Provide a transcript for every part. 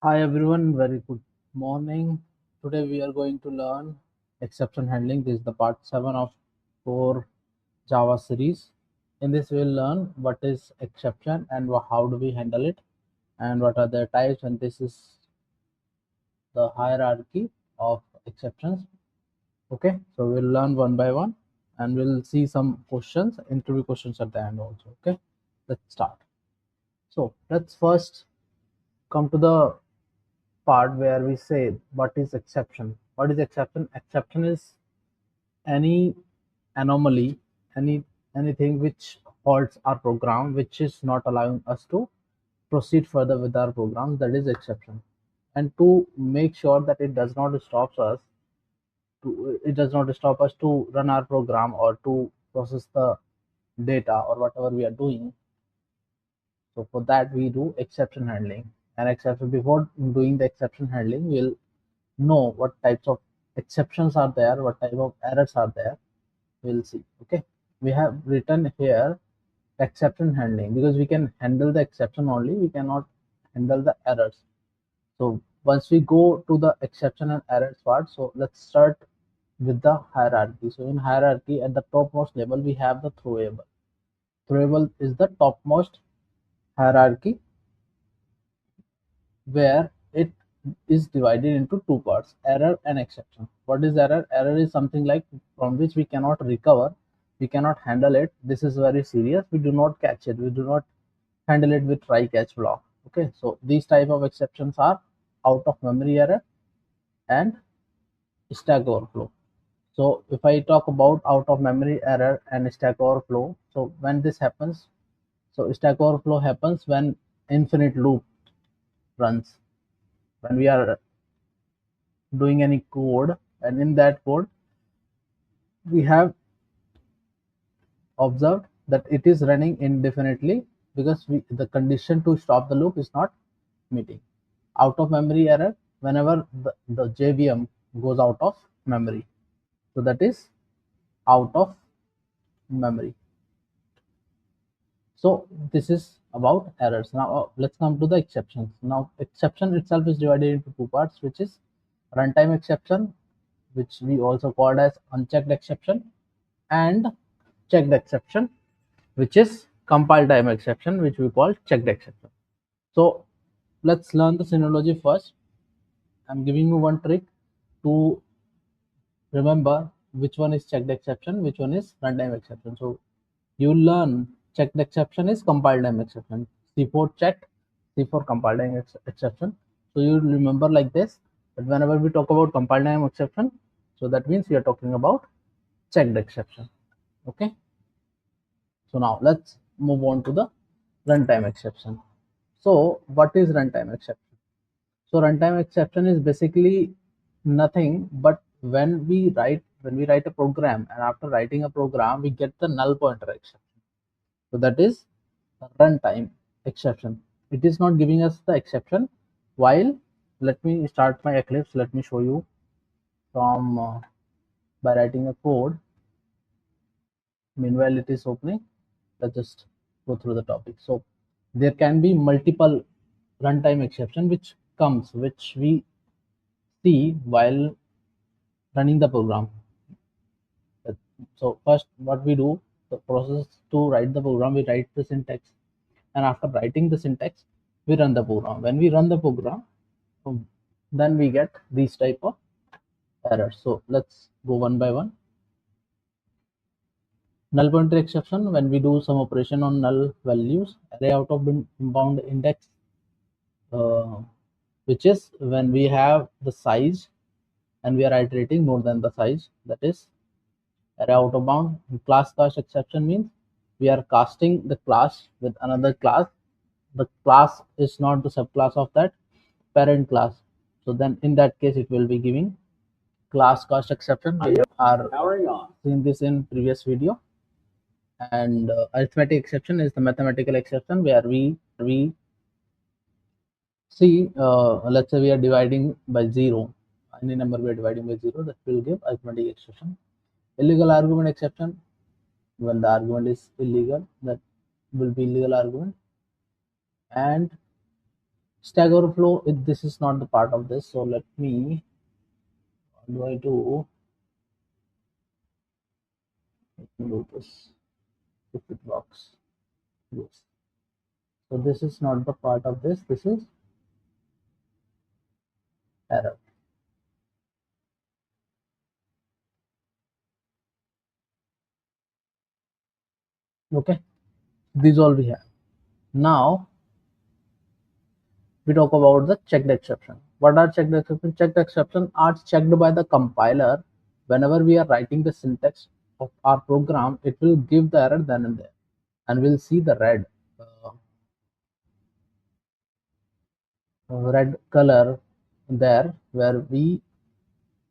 Hi everyone, very good morning. Today we are going to learn exception handling. This is the part 7 of 4 Java series. In this we'll learn what is exception and how do we handle it and what are their types, and this is the hierarchy of exceptions. Okay, so we'll learn one by one and we'll see some questions, interview questions at the end also. Okay, let's start. So let's first come to the part where we say what is exception. What is exception? Exception is any anomaly, anything which halts our program, which is not allowing us to proceed further with our program. That is exception. And to make sure that it does not stop us to run our program or to process the data or whatever we are doing. So for that we do exception handling. And exception, before doing the exception handling, we'll know what types of exceptions are there, what type of errors are there. We'll see. Okay, we have written here exception handling because we can handle the exception only, we cannot handle the errors. So once we go to the exception and errors part, so let's start with the hierarchy. So in hierarchy, at the topmost level we have the throwable. Throwable is the topmost hierarchy, where it is divided into two parts: error and exception. What is error? Error is something like from which we cannot recover, we cannot handle it. This is very serious, we do not catch it, we do not handle it with try catch block. Okay, so these type of exceptions are out of memory error and stack overflow. So if I talk about out of memory error and stack overflow, so when this happens, so stack overflow happens when infinite loop runs, when we are doing any code, and in that code we have observed that it is running indefinitely because the condition to stop the loop is not meeting. Out of memory error, whenever the JVM goes out of memory, so that is out of memory. So this is about errors. Now let's come to the exceptions. Now exception itself is divided into two parts, which is runtime exception, which we also called as unchecked exception, and checked exception, which is compile time exception, which we call checked exception. So let's learn the synology first. I'm giving you one trick to remember which one is checked exception, which one is runtime exception. So you learn checked exception is compile time exception, C4 checked, C4 compile time exception. So you remember like this, that whenever we talk about compile time exception, so that means we are talking about checked exception. Okay, so now let's move on to the runtime exception. So what is runtime exception? So runtime exception is basically nothing but when we write a program, and after writing a program we get the null pointer exception. So that is runtime exception. It is not giving us the exception while, let me start my Eclipse, let me show you from by writing a code. Meanwhile it is opening, let's just go through the topic. So there can be multiple runtime exception which we see while running the program. So first what we do, the process to write the program, we write the syntax, and after writing the syntax we run the program. When we run the program, then we get these type of errors. So let's go one by one. Null pointer exception, when we do some operation on null values, array out of bound index, which is when we have the size and we are iterating more than the size, that is array out of bound. Class cast exception means we are casting the class with another class. The class is not the subclass of that parent class. So then in that case it will be giving class cast exception. We are seeing this in previous video. And arithmetic exception is the mathematical exception, where we see, let's say we are dividing by 0, any number we are dividing by 0, that will give arithmetic exception. Illegal argument exception, when the argument is illegal, that will be illegal argument. And Stack Overflow, this is not the part of this. So let me, what do I do? Let me do this if it works. Yes. So this is not the part of this. This is error. Okay. These all we have. Now we talk about the checked exception. What are checked exceptions? Checked exceptions are checked by the compiler whenever we are writing the syntax of our program. It will give the error then and there, and we'll see the red color there where we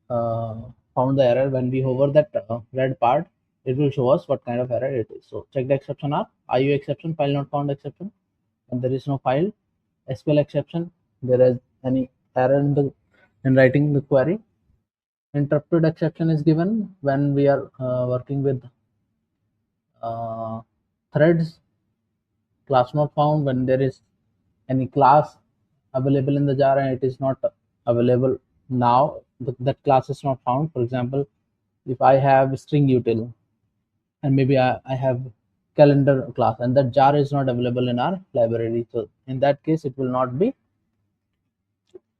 uh, found the error. When we hover that red part, it will show us what kind of error it is. So checked exception are IO exception, file not found exception, and there is no file. SQL exception, there is any error in writing the query. Interrupted exception is given when we are working with threads. Class not found, when there is any class available in the jar and it is not available now, that class is not found. For example, if I have string util and maybe I have calendar class and that jar is not available in our library, so in that case it will not be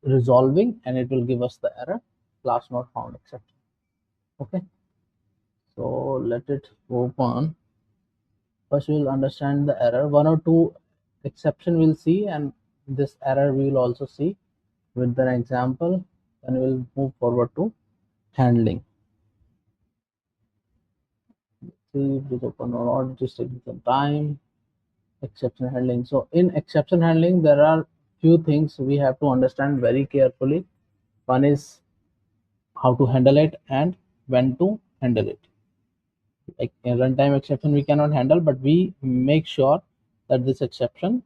resolving and it will give us the error class not found exception. Okay, so let it open. First we will understand the error. One or two exception we'll see, and this error we will also see with an example, and we'll move forward to handling. See if this open or not, just taking some time. Exception handling. So in exception handling there are few things we have to understand very carefully. One is how to handle it and when to handle it. Like in runtime exception we cannot handle, but we make sure that this exception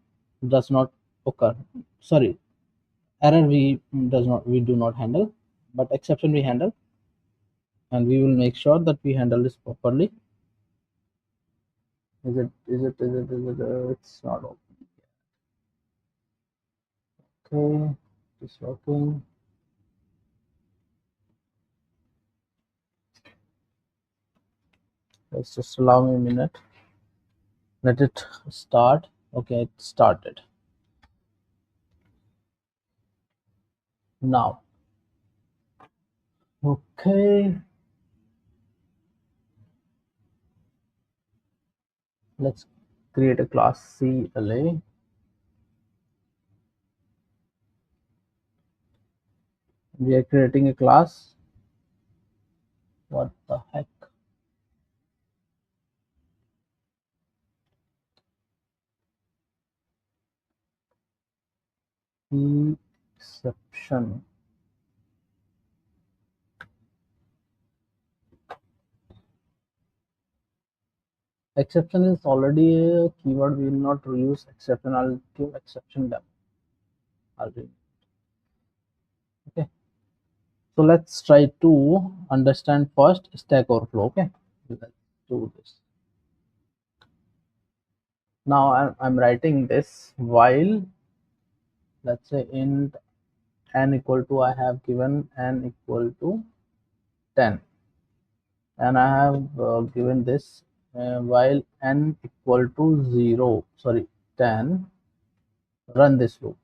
does not occur. Sorry, error we do not handle, but exception we handle, and we will make sure that we handle this properly. It's not open. Okay, it's working. Let's just allow me a minute. Let it start. Okay, it started. Now, okay, let's create a class CLA. We are creating a class. What the heck? Exception. Exception is already a keyword. We will not use exception. I'll give exception demo. Okay. So let's try to understand first Stack Overflow. Okay. Let's do this. Now I'm writing this while, let's say int n equal to, I have given n equal to 10, and I have given this while n equal to 0, sorry, 10, run this loop.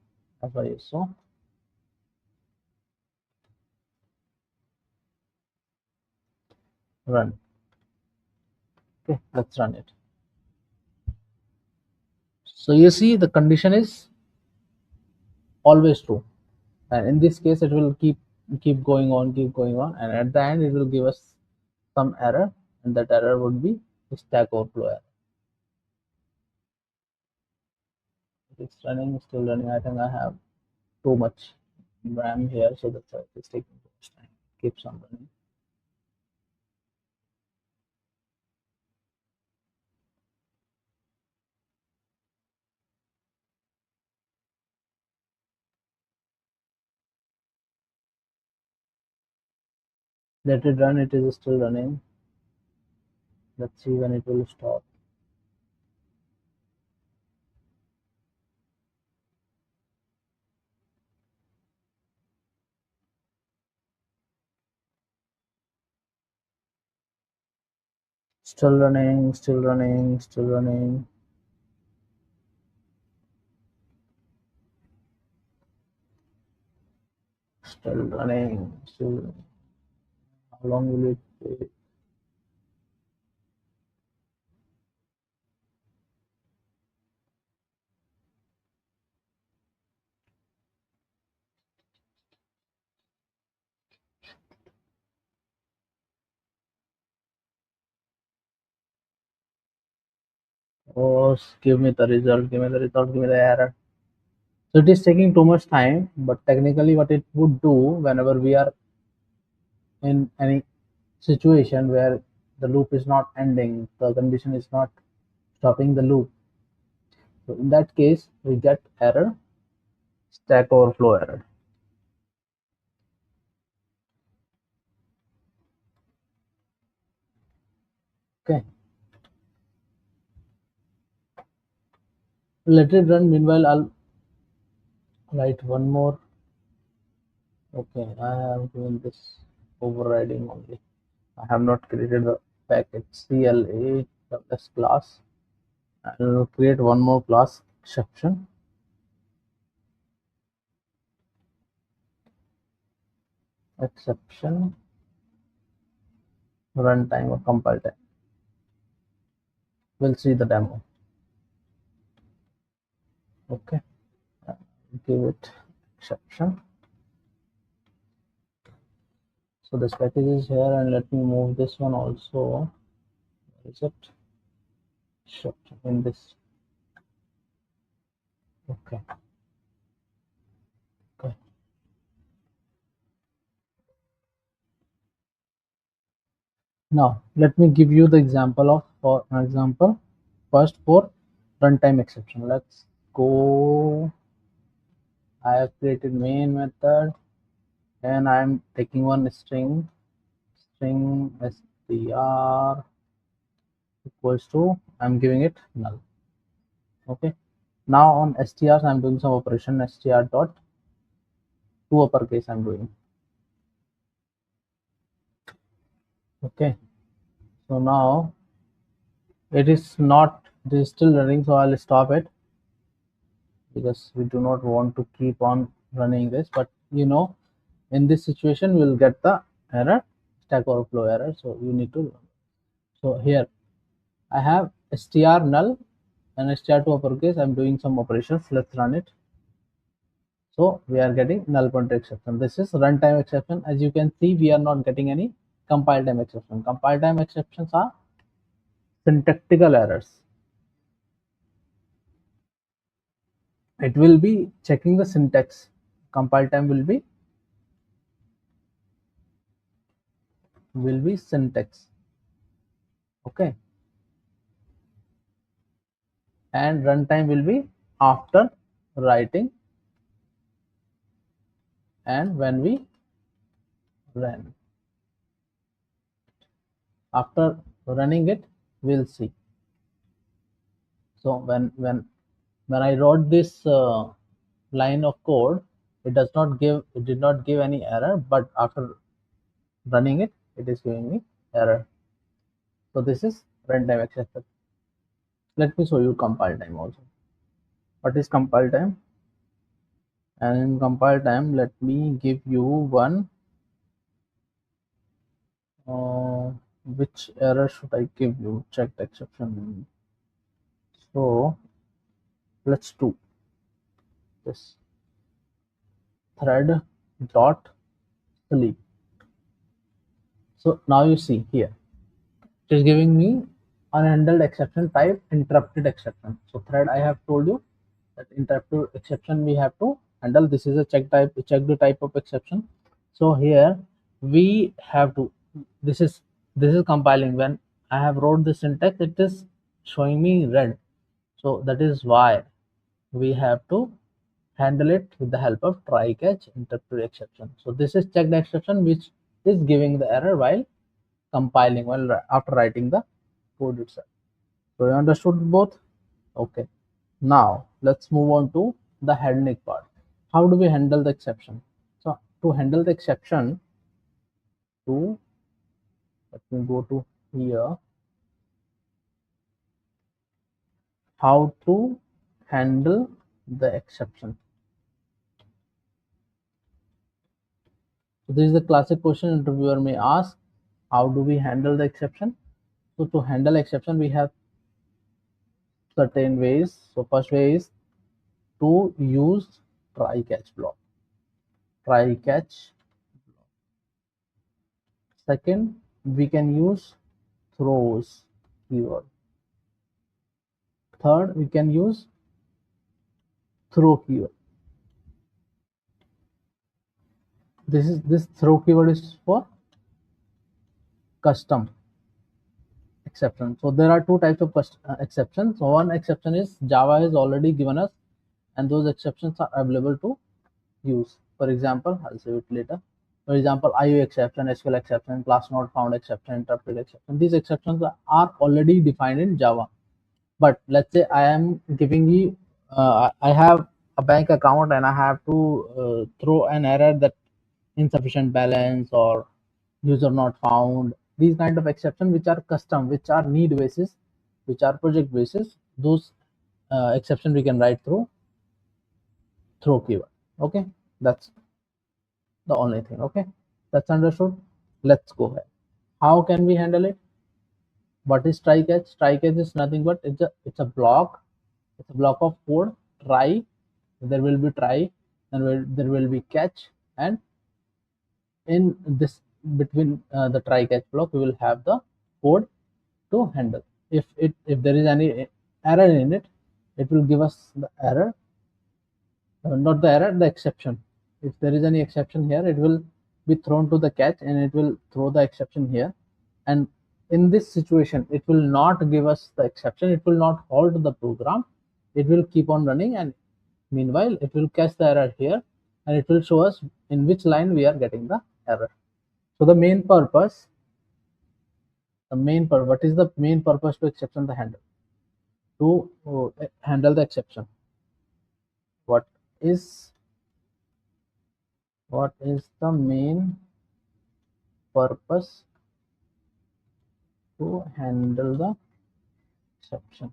So run. Okay, let's run it. So you see the condition is always true, and in this case it will keep going on, and at the end it will give us some error, and that error would be Stack Overflow error. It's running, still running. I think I have too much RAM here, so that's why it's taking too much time. Keeps on running. Let it run. It is still running. Let's see when it will stop. Still running, still running, still running. Still running, still. How long will it take? Oh, give me the result, give me the result, give me the error. So it is taking too much time, but technically what it would do whenever we are in any situation where the loop is not ending, the condition is not stopping the loop. So in that case, we get error, stack overflow error. Okay. Let it run. Meanwhile, I'll write one more. Okay, I have doing this overriding only. I have not created the package CLA class. I'll create one more class exception. Exception runtime or compile time. We'll see the demo. Okay, give it exception. So this package is here, and let me move this one also. Where is it? Exception in this. Okay. Okay. Now let me give you the example of, for an example, first for runtime exception. Let's go. I have created main method, and I'm taking one string str equals to, I'm giving it null. Okay. Now on strs I'm doing some operation. Str dot to uppercase I'm doing. Okay. So now it is still running, so I'll stop it because we do not want to keep on running this. But in this situation we'll get the error, stack overflow error. So you need to run. So here I have str null and str to uppercase. I'm doing some operations. Let's run it. So we are getting null pointer exception. This is runtime exception. As you can see, we are not getting any compile time exception. Compile time exceptions are syntactical errors. It will be checking the syntax. Compile time will be syntax. Okay. And runtime will be after writing and when we run. After running it, we'll see. So when I wrote this line of code, it did not give any error, but after running it, it is giving me error. So this is runtime exception. Let me show you compile time also. What is compile time? And in compile time, let me give you one. Which error should I give you? Checked exception. So let's do this. Thread dot sleep. So now you see here, it is giving me unhandled exception type interrupted exception. So thread, I have told you that interrupted exception we have to handle. This is a checked type of exception. So here we have to, this is compiling. When I have wrote the syntax, it is showing me red. So that is why we have to handle it with the help of try catch interrupted exception. So this is checked exception which is giving the error while compiling, while after writing the code itself. So you understood both? Okay. Now let's move on to the handling part. How do we handle the exception? So to handle the exception, let me go to here. how to handle the exception. So this is the classic question interviewer may ask, how do we handle the exception? So to handle exception, we have certain ways. So first way is to use try catch block. Try catch. Second, we can use throws keyword. Third, we can use throw keyword. This throw keyword is for custom exception. So there are two types of exceptions. So one exception is Java has already given us, and those exceptions are available to use. For example, I'll say it later. For example, IO exception, SQL exception, class not found exception, interpret exception. These exceptions are already defined in Java. But let's say I am giving you, I have a bank account and I have to throw an error that insufficient balance or user not found. These kind of exceptions which are custom, which are need basis, which are project basis, those exception we can write through throw keyword. Okay, that's the only thing. Okay, that's understood. Let's go ahead. How can we handle it? What is try catch? Try catch is nothing but it's a block. It's a block of code. Try, there will be try, and there will be catch, and in this between the try catch block we will have the code to handle. If there is any error in it, it will give us the error, not the error, the exception. If there is any exception here, it will be thrown to the catch and it will throw the exception here. And in this situation, it will not give us the exception, it will not halt the program, it will keep on running, and meanwhile it will catch the error here and it will show us in which line we are getting the error. So the main purpose, what is the main purpose to exception the handle? To handle the exception. What is the main purpose to handle the exception?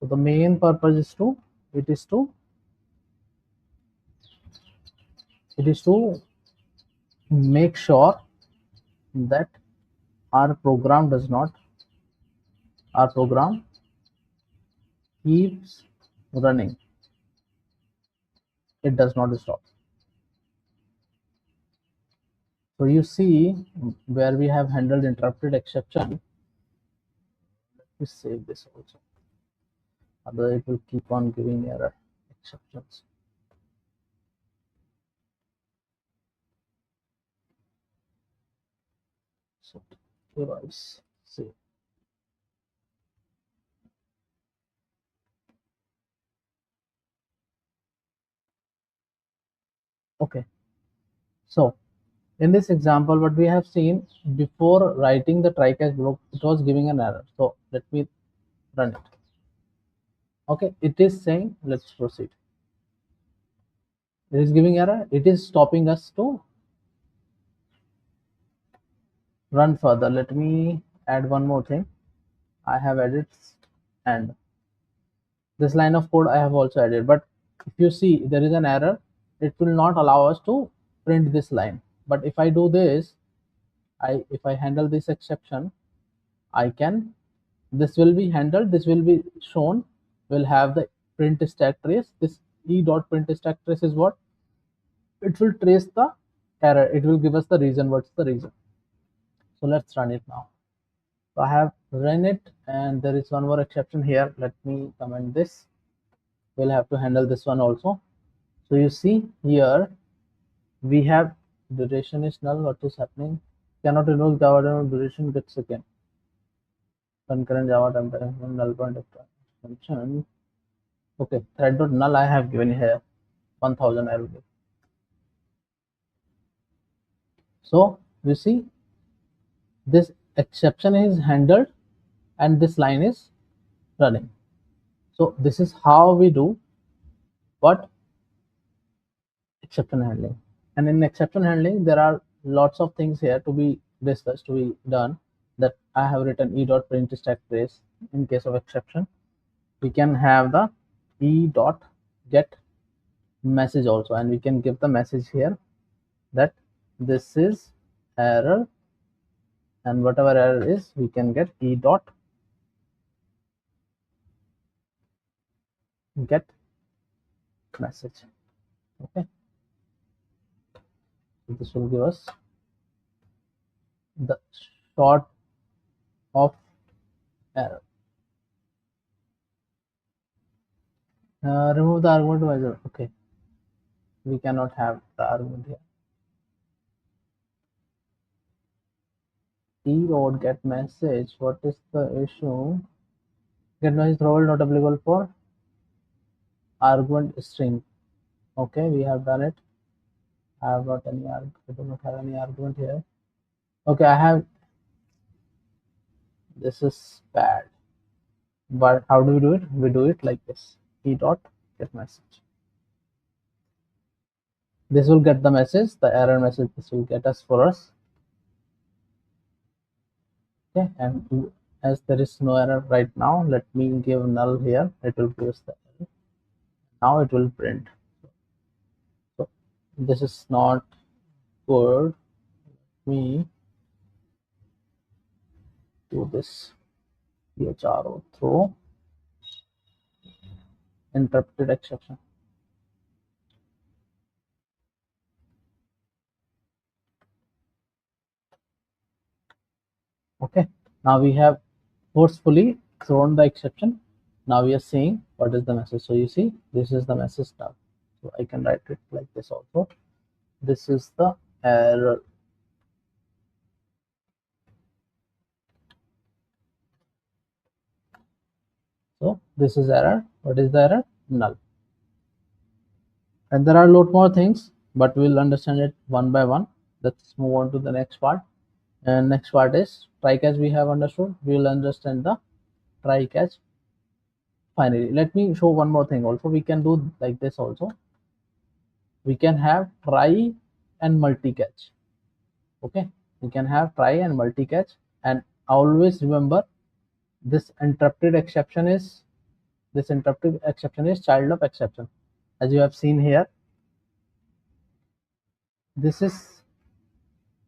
So the main purpose is to make sure that our program keeps running, it does not stop. So you see where we have handled interrupted exception. Let me save this also, otherwise it will keep on giving error exceptions. So device save. Okay, so in this example, what we have seen, before writing the try catch block, it was giving an error. So let me run it. Okay, it is saying let's proceed. It is giving error, it is stopping us to run further. Let me add one more thing. I have added, and this line of code I have also added, but if you see there is an error, it will not allow us to print this line. But if I do this, if I handle this exception, I can, this will be handled, this will be shown, will have the print stack trace. This e dot print stack trace is what? It will trace the error, it will give us the reason, what's the reason. So let's run it now. So I have run it, and there is one more exception here. Let me comment this. We'll have to handle this one also. So you see here we have duration is null. What is happening? Cannot invoke Java duration gets again. Concurrent Java temporary null point exception. Okay, thread dot null I have given here 1000 error. So you see this exception is handled and this line is running. So this is how we do what? Exception handling. And in exception handling there are lots of things here to be discussed, to be done. That I have written e dot print stack trace in case of exception. We can have the e dot get message also, and we can give the message here that this is error, and whatever error is, we can get e dot get message. Okay, so this will give us the sort of error. Remove the argument measure. Okay, we cannot have the argument here. E dot get message. What is the issue? Get message throwable not applicable for argument string. Okay, we have done it. I have got any argument. I do not have any argument here. Okay, I have. This is bad. But how do we do it? We do it like this. E dot get message. This will get the message, the error message. This will get us for us. Okay, and as there is no error right now, let me give null here. It will give us the error. Now it will print. So this is not good. Let me do this. CHRO throw interrupted exception. Okay, now we have forcefully thrown the exception. Now we are seeing what is the message. So you see, this is the message now. So I can write it like this also. This is the error. So this is error. What is the error? Null. And there are a lot more things, but we'll understand it one by one. Let's move on to the next part. And next part is try catch. We have understood. We will understand the try catch. Finally, let me show one more thing also. We can do like this also. We can have try and multi catch. Okay, we can have try and multi catch, and always remember this interrupted exception is child of exception. As you have seen here, this is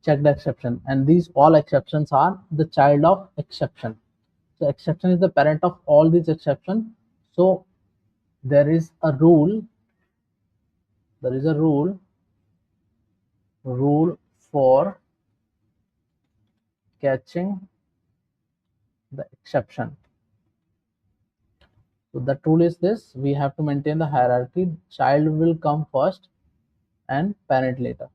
checked exception, and these all exceptions are the child of exception. So exception is the parent of all these exceptions. So there is a rule for catching the exception. So the rule is this: we have to maintain the hierarchy. Child will come first and parent later.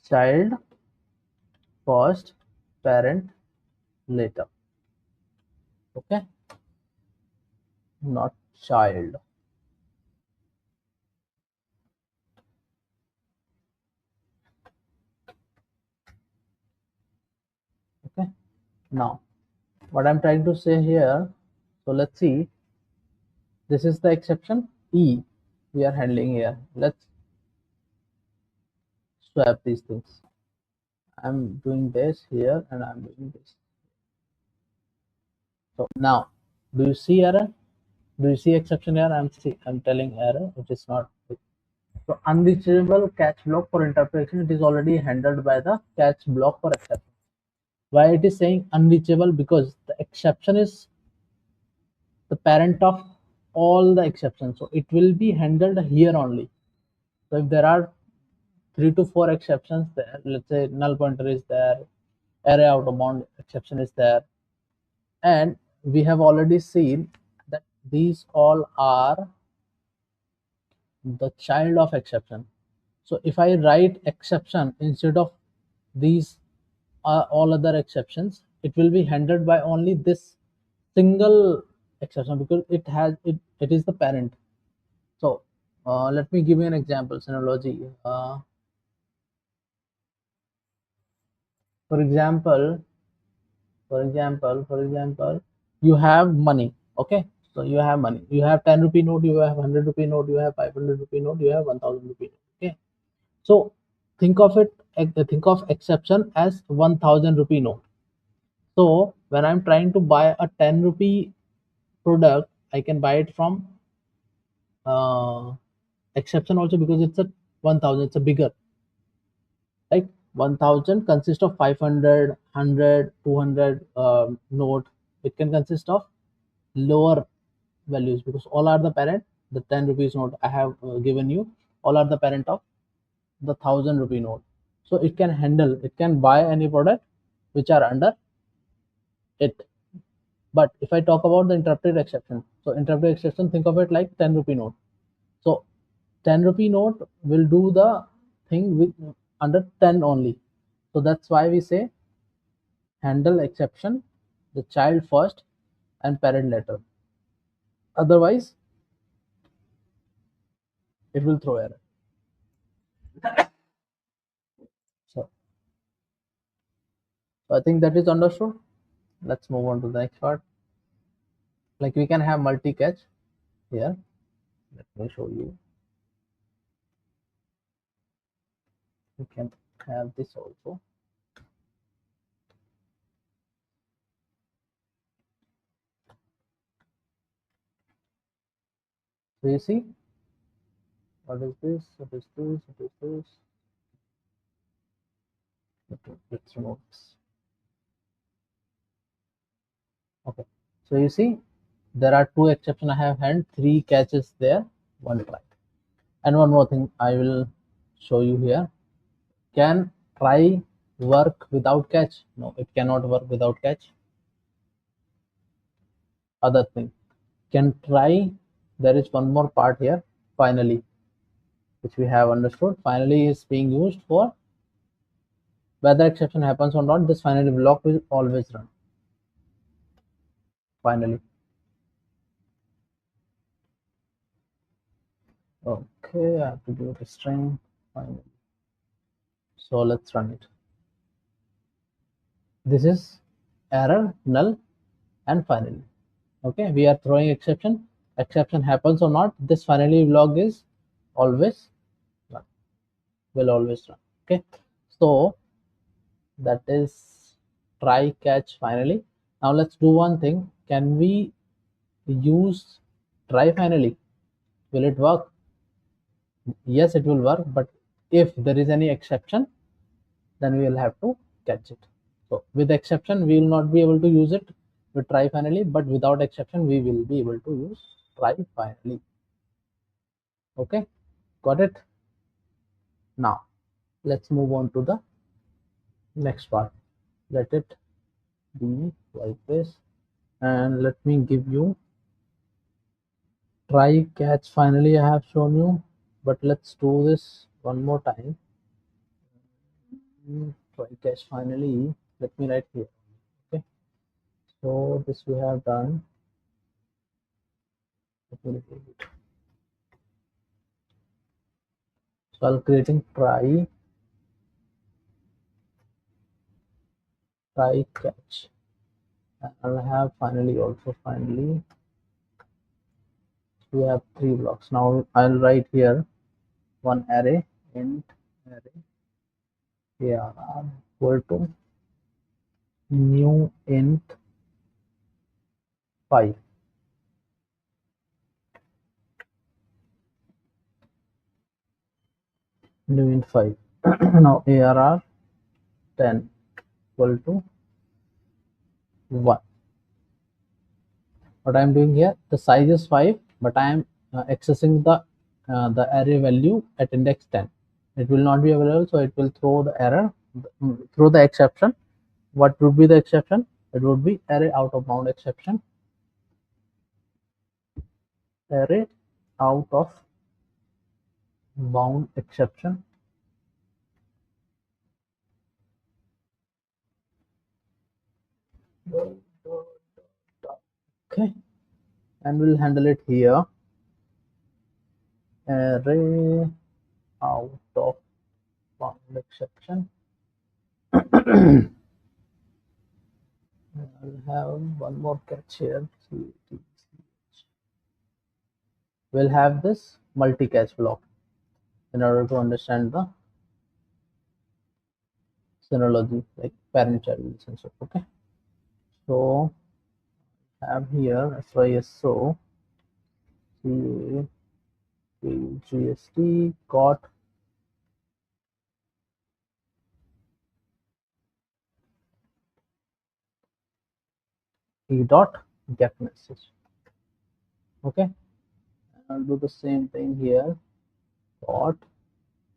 Child first, parent later. Okay, not child. Okay, now what I'm trying to say here, so let's see, this is the exception E we are handling here. Let's swap these things. I'm doing this here and I'm doing this. So now, do you see error? Do you see exception here? I'm telling error, which is not. So unreachable catch block for interpretation, it is already handled by the catch block for exception. Why it is saying unreachable? Because the exception is the parent of all the exceptions, so it will be handled here only. So if there are 3 to 4 exceptions there, let's say null pointer is there, array out of bound exception is there, and we have already seen that these all are the child of exception. So if I write exception instead of these all other exceptions, it will be handled by only this single exception, because it is the parent. So let me give you an example, synology. For example, you have money. Okay, so you have money. You have 10 rupee note, you have 100 rupee note, you have 500 rupee note, you have 1000 rupee note. Okay, so think of exception as 1000 rupee note. So when I'm trying to buy a 10 rupee product, I can buy it from exception also, because it's a 1000, it's a bigger, right? 1000 consists of 500, 100, 200 note. It can consist of lower values because all are the parent. The 10 rupees note I have given you, all are the parent of the 1000 rupee note. So it can buy any product which are under it. But if I talk about the interrupted exception, so interrupted exception, think of it like 10 rupee note. So 10 rupee note will do the thing with under 10 only. So that's why we say handle exception, the child first and parent later. Otherwise, it will throw error. So I think that is understood. Let's move on to the next part. Like we can have multi-catch here. Let me show you. We can have this also. So you see, what is this? What is this? What is this? Okay, let's remove this. Okay, so you see, there are two exceptions I have had, 3 catches there, 1 try. And one more thing I will show you here. Can try work without catch? No, it cannot work without catch. Other thing, can try, there is one more part here, finally, which we have understood. Finally is being used for whether exception happens or not, this finally block will always run. Finally. Okay, I have to do a string finally. So let's run it. This is error, null, and finally. Okay, we are throwing exception. Exception happens or not, this finally block is always run, will always run. Okay, so that is try catch finally. Now let's do one thing. Can we use try finally? Will it work? Yes, it will work, but if there is any exception, then we will have to catch it. So with exception, we will not be able to use it with try finally, but without exception, we will be able to use try finally. Okay, got it? Now let's move on to the next part. Let it be like this, and let me give you try catch finally. I have shown you, but let's do this one more time. Try catch finally. Let me write here. Okay, so this we have done. Let me repeat it. So I'll creating try catch, and I'll have finally also. Finally, we have 3 blocks. Now I'll write here one array, int array here equal to new int 5. New int 5. Now arr 10 equal to 1. What I am doing here, the size is 5, but I am accessing the array value at index 10. It will not be available, so it will throw the error, throw the exception. What would be the exception? It would be array out of bound exception. Array out of bound exception. Okay, and we'll handle it here. Array out of bound exception. I'll have one more catch here. We'll have this multi-catch block in order to understand the synology like parent-child relationship. Okay, so I have here SYSO GST got e dot get message. Okay, I'll do the same thing here. Dot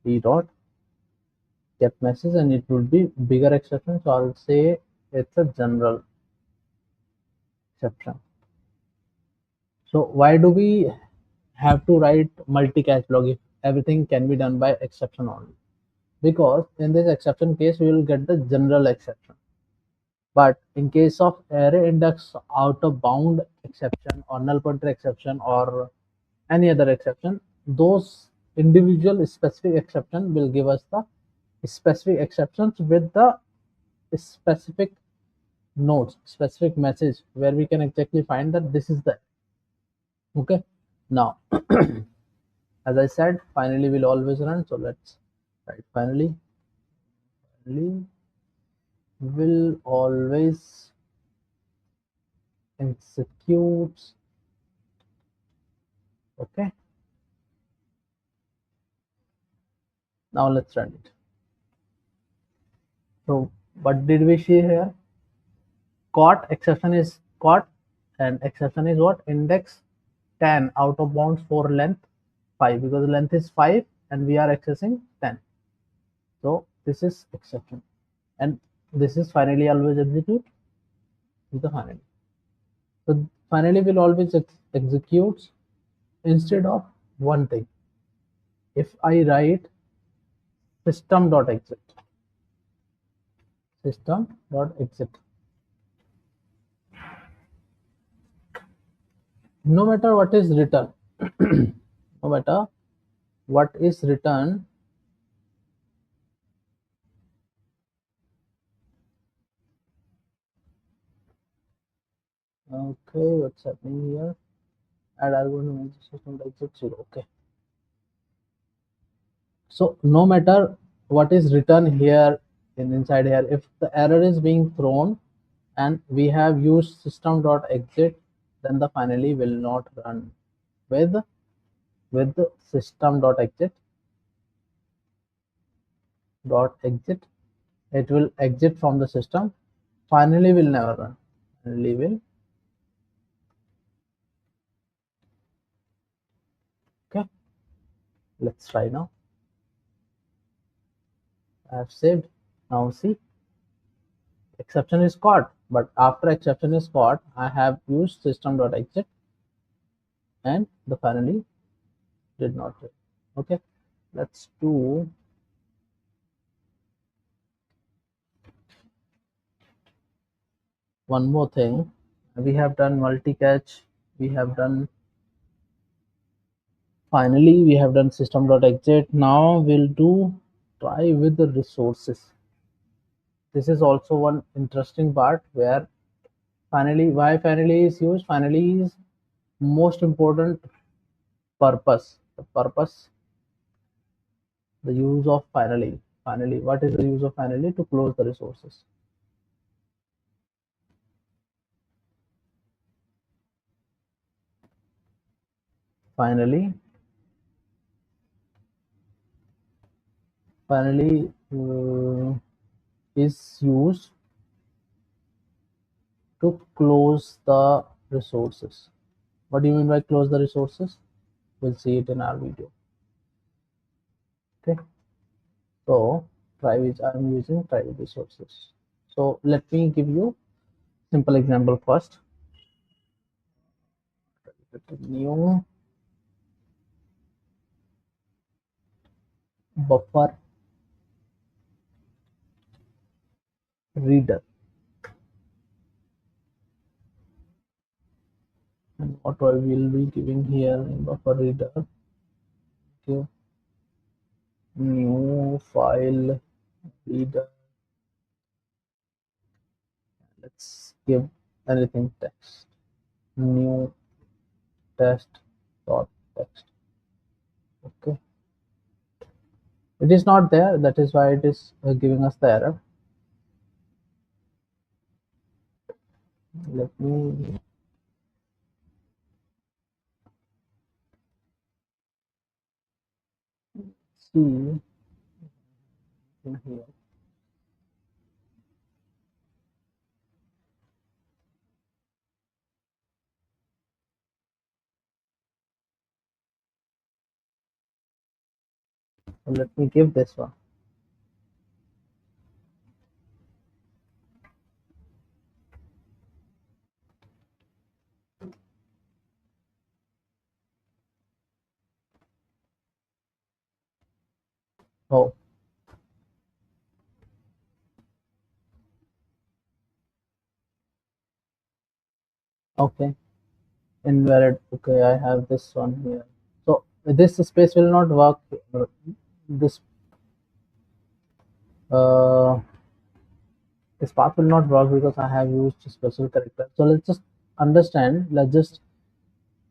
e dot get message, and it would be bigger exception. So I'll say it's a general exception. So why do we have to write multi-catch block if everything can be done by exception only? Because in this exception case, we will get the general exception. But in case of array index out of bound exception or null pointer exception or any other exception, those individual specific exception will give us the specific exceptions with the specific nodes, specific message where we can exactly find that this is the okay. Now as I said, finally will always run. So let's write finally will always executes. Okay, now let's run it. So what did we see here? Caught exception is caught, and exception is what? Index 10 out of bounds for length 5, because length is 5 and we are accessing 10. So this is exception, and this is finally always execute with the finally. So finally will always executes instead of one thing. If I write system.exit, no matter what is written, no matter what is written, okay, what's happening here? Add argument system.exit 0. Okay, so no matter what is written here inside here, if the error is being thrown and we have used system.exit, then the finally will not run. With system.exit it will exit from the system. Finally will never run. Finally will. Okay, let's try now. I have saved. Now see, exception is caught, but after exception is caught, I have used system.exit and the finally did not run. Okay, let's do one more thing. We have done multi-catch, we have done finally we have done system.exit. Now we'll do try with the resources. This is also one interesting part where finally, why finally is used. Finally is most important purpose. The use of finally. What is the use of finally? To close the resources. Finally is used to close the resources. What do you mean by close the resources? We'll see it in our video. Okay, so try which I'm using private resources. So let me give you simple example first. New buffer reader, and what I will be giving here in buffer reader, give new file reader. Let's give anything text, new test dot text. Okay, it is not there, that is why it is giving us the error. Let me see in here. So let me give this one. Oh, okay. Invalid. Okay, I have this one here. So this space will not work. This uh, this path will not work because I have used a special character. So let's just understand. Let's just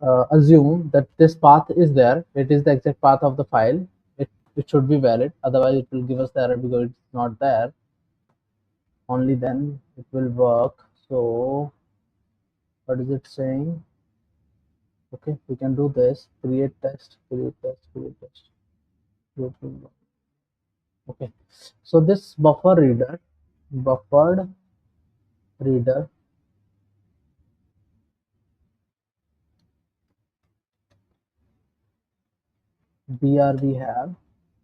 assume that this path is there. It is the exact path of the file. It should be valid. Otherwise, it will give us the error because it's not there. Only then it will work. So what is it saying? Okay, we can do this. Create test. Create test. Create test. Okay, so this buffered reader br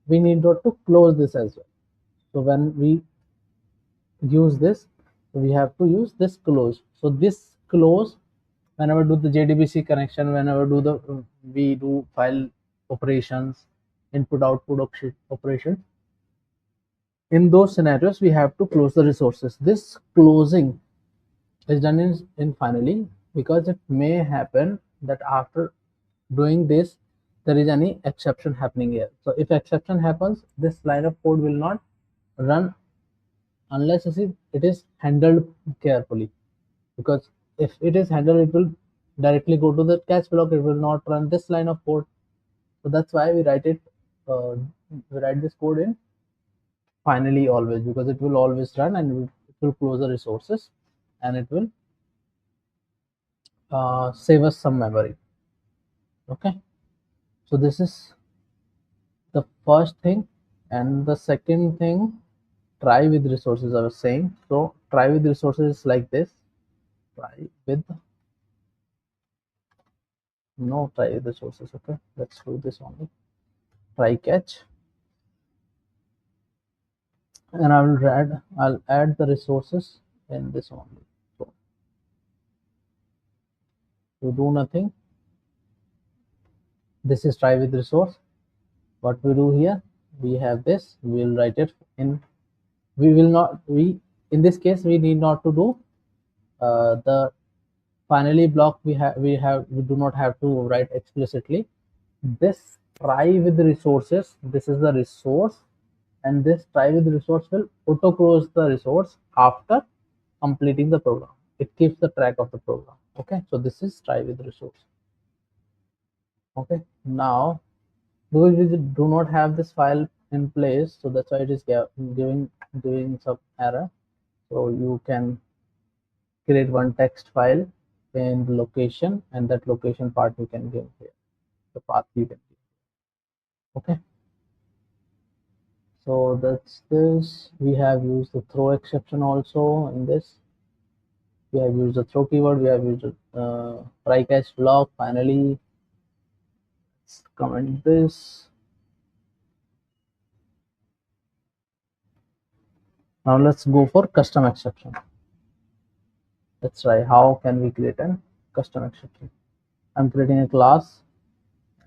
we need to close this as well. So when we use this, we have to use this close. So this close, whenever do the JDBC connection, whenever do the we do file operations, input output operations, in those scenarios we have to close the resources. This closing is done in finally, because it may happen that after doing this there is any exception happening here. So if exception happens, this line of code will not run unless it is handled carefully, because if it is handled, it will directly go to the catch block. It will not run this line of code. So that's why we write it we write this code in finally always, because it will always run and it will close the resources and it will save us some memory. Okay, so this is the first thing. And the second thing, try with resources, I was saying. So try with resources is like this. Try with try with resources. Okay, let's do this only. Try catch, and I'll add the resources in this only. So you do nothing. This is try with resource. What we do here, we have this, we will write it in. We will not, we in this case we need not to do the finally block. We do not have to write explicitly. This try with resources, this is the resource, and this try with resource will auto close the resource after completing the program. It keeps the track of the program. Okay, so this is try with resource. Okay, now because we do not have this file in place, so that's why it is giving some error. So you can create one text file in the location, and that location part you can give here, the path you can give. Okay, so that's this. We have used the throw exception also in this. We have used the throw keyword. We have used try catch block. Finally, let's comment this. Now let's go for custom exception. Let's try how can we create a custom exception. I'm creating a class,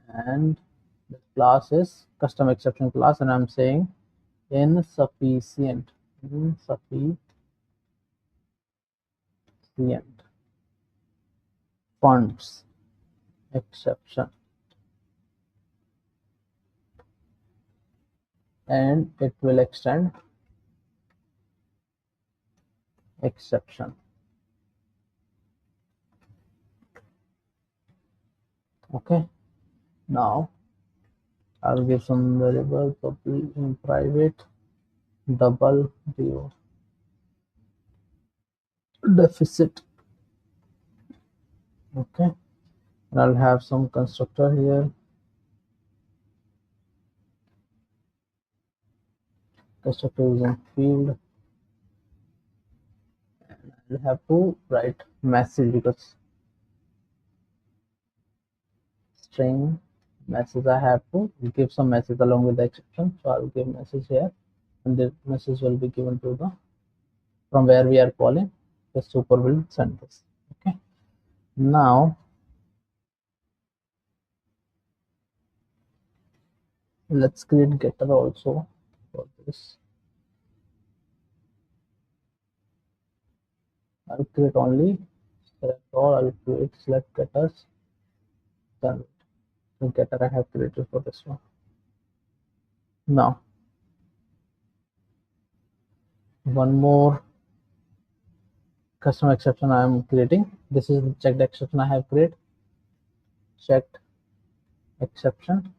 and the class is custom exception class, and I'm saying insufficient funds exception, and it will extend exception. Okay, now I'll give some variable public in private double zero deficit Okay, and I'll have some constructor here. Constructor using field, and I'll have to write message because string message, I have to give some message along with the exception. So I'll give message here, and the message will be given to the from where we are calling. The super will send this. Okay, now let's create getter also for this. I'll create only select all. I'll create select getters. Then the getter I have created for this one. Now one more custom exception I am creating. This is the checked exception I have created. Checked exception.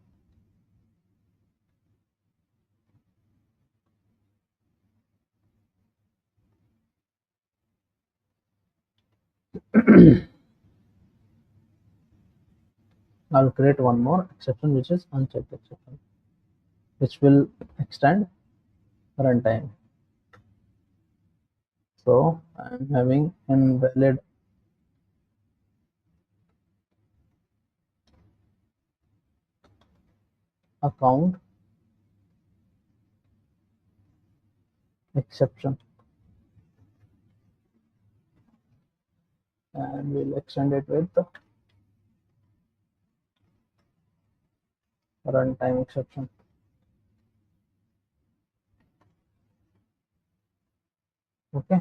I'll create one more exception which is unchecked exception, which will extend runtime. So I'm having invalid account exception, and we'll extend it with the runtime exception. Okay,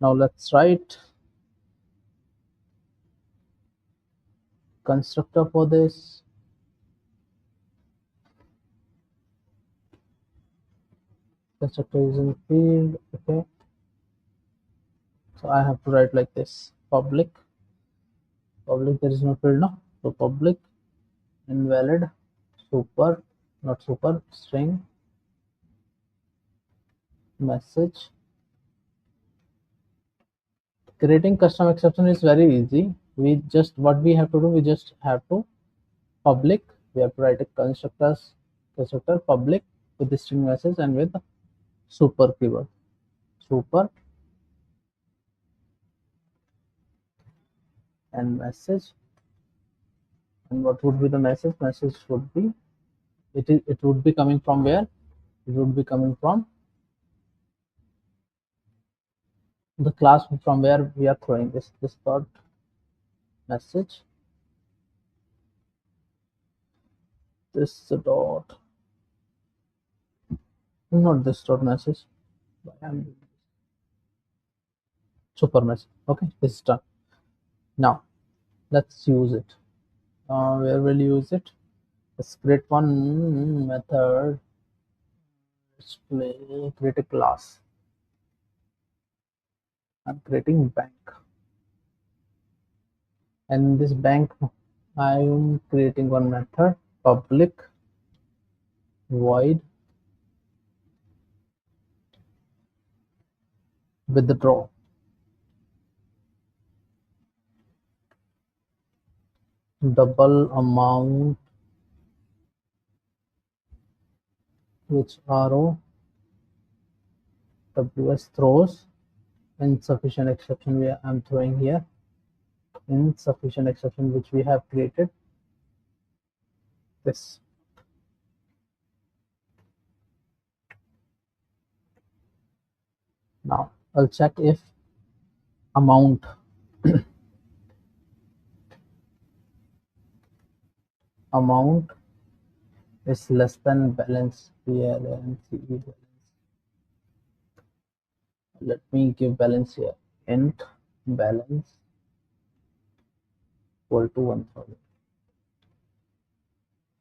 now let's write constructor for this. Constructor using field. Okay, so I have to write like this: public, there is no field now, so public invalid super, not super, string message. Creating custom exception is very easy. We just, what we have to do, we just have to public, we have to write a constructor public with the string message and with super keyword, super and message. And what would be the message? Message would be, it would be coming from where? It would be coming from the class from where we are throwing this dot message, this dot, not this dot message, super message. Okay, this is done. Now let's use it. Where will you use it? Let's create one method. Create a class. I'm creating bank, and this bank I am creating one method, public void withdraw. Double amount which row ws throws insufficient exception where I'm throwing here insufficient exception which we have created this. Now I'll check if amount amount is less than balance. Balance. Let me give balance here. Int balance equal to 1000.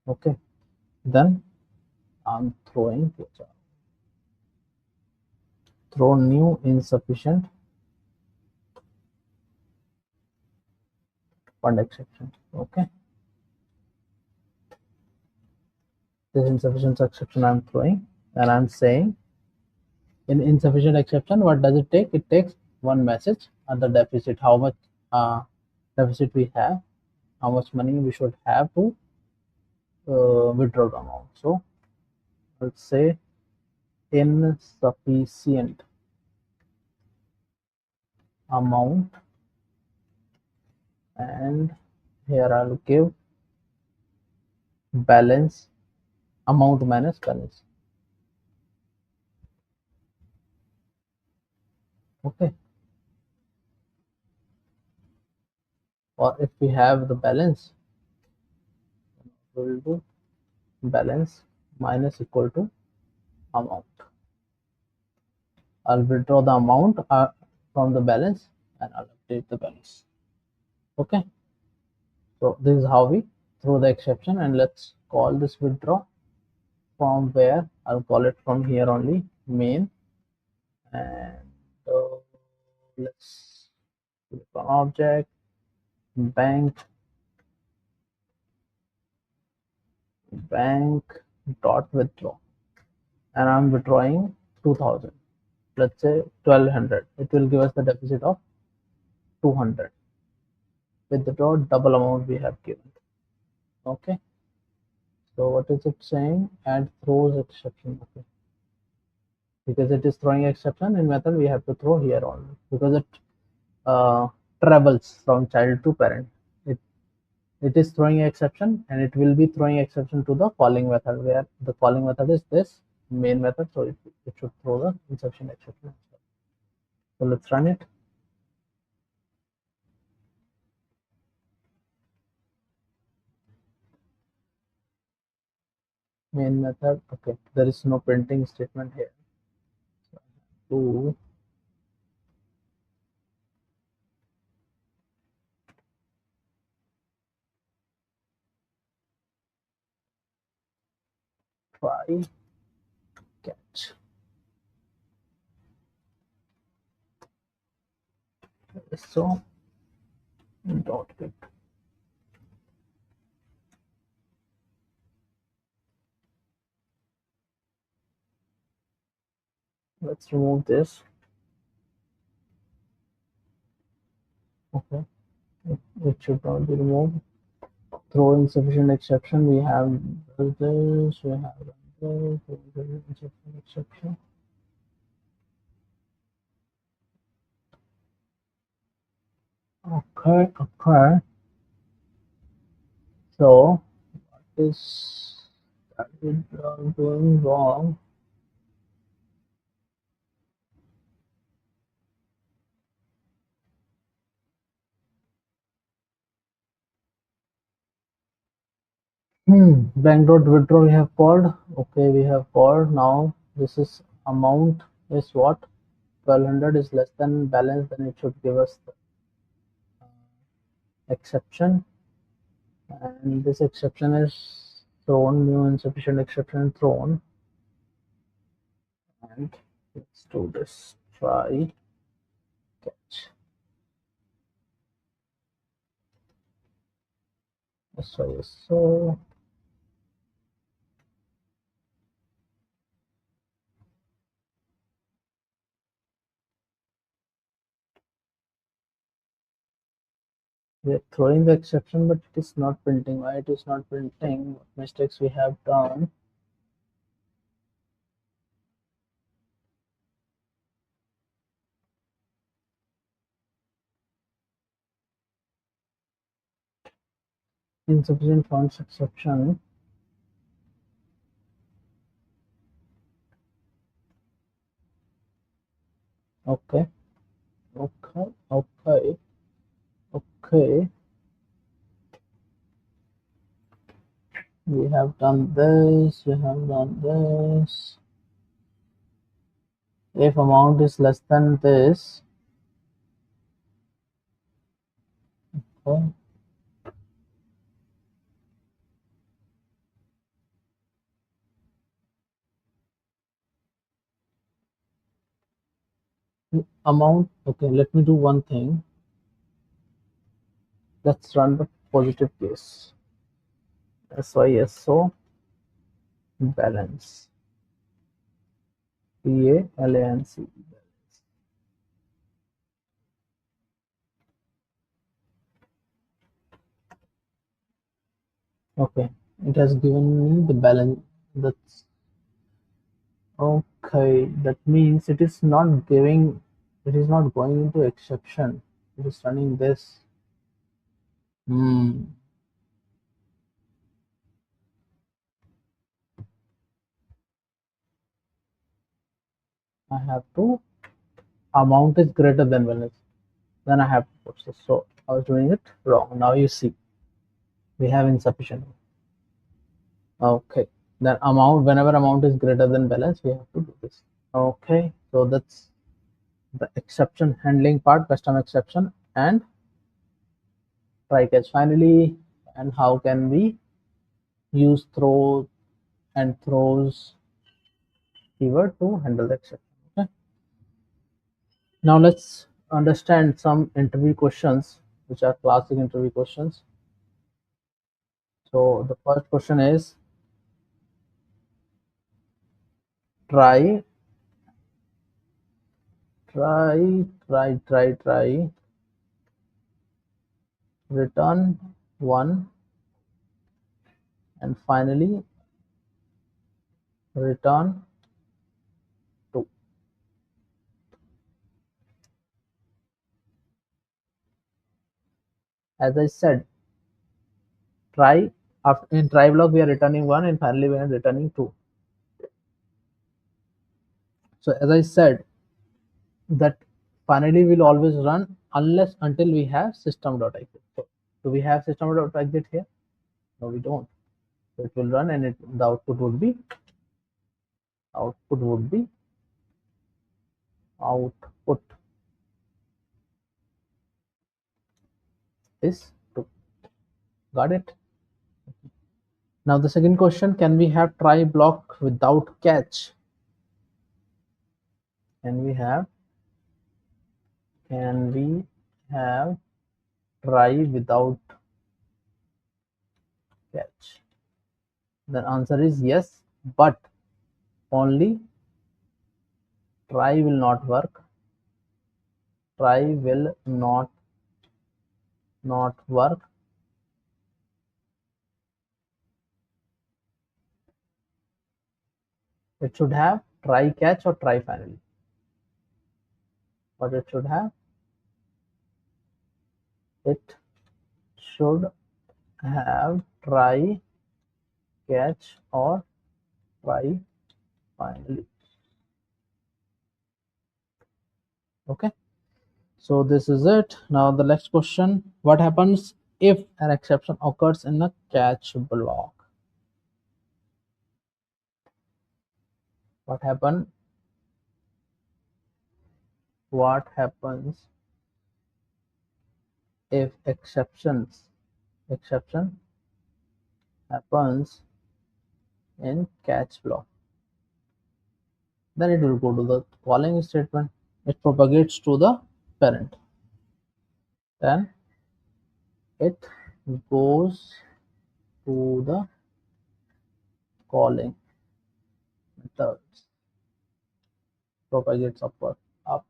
Okay, then I'm throwing throw new insufficient fund exception. Okay, this insufficient exception I'm throwing, and I'm saying in insufficient exception what does it take? It takes one message at the deficit, how much deficit we have, how much money we should have to withdraw the amount. So let's say insufficient amount, and here I'll give balance, amount minus balance. Okay, or if we have the balance, we'll do balance minus equal to amount. I'll withdraw the amount from the balance and I'll update the balance. Okay, so this is how we throw the exception, and let's call this withdraw from where. I'll call it from here only, main, and let's click on object, bank dot withdraw, and I'm withdrawing 2000. Let's say 1200. It will give us the deficit of 200. Withdraw double amount we have given. Okay, so what is it saying? Add throws exception. Okay, because it is throwing exception in method, we have to throw here only, because it travels from child to parent. It is throwing exception, and it will be throwing exception to the calling method, where the calling method is this main method, so it should throw the exception. So let's run it. Main method. Okay, there is no printing statement here, so try catch. So dot get. Let's remove this. Okay, it should not be removed. Throw insufficient exception. We have this. We have this. Insufficient exception. Okay. So what is that we are doing wrong? Bank dot withdraw we have called. Okay, we have called. Now this is amount is what? 1200 is less than balance, then it should give us the exception, and this exception is thrown, new insufficient exception thrown. And let's do this, try catch. So we are throwing the exception, but it is not printing. Why it is not printing? What mistakes we have done? Insufficient funds exception. Okay. We have done this. If amount is less than this, okay, amount. Okay, let me do one thing. Let's run the positive case. SYSO balance, PALANCE. Okay, it has given me the balance. That's okay. That means it is not giving, it is not going into exception. It is running this. Hmm. I have to, amount is greater than balance. Then I have to put this. So I was doing it wrong. Now you see we have insufficient. Okay. Then amount, whenever amount is greater than balance, we have to do this. Okay. So that's the exception handling part, custom exception and try catch finally. And how can we use throw and throws keyword to handle the exception? Okay. Now let's understand some interview questions, which are classic interview questions. So the first question is try try return 1 and finally return 2. As I said, try, after in try block we are returning 1 and finally we are returning 2. So as I said, that finally will always run unless until we have system.exit. So do we have system.exit here? No, we don't. So it will run and the output would be output is 2. Got it? Now the second question, can we have try block without catch? Can we have try without catch? The answer is yes, but only try will not work. Try will not work. It should have try catch or try finally. But it should have try catch or try finally. Okay, so this is it. Now the next question, what happens if an exception occurs in a catch block? What happens if exception happens in catch block? Then it will go to the calling statement. It propagates to the parent. Then it goes to the calling methods, propagates upward up.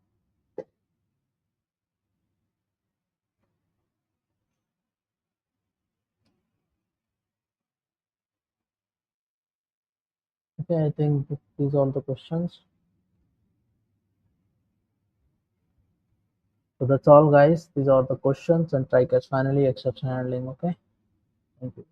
Okay, I think these are all the questions. So that's all, guys. These are the questions and try catch finally exception handling. Okay, thank you.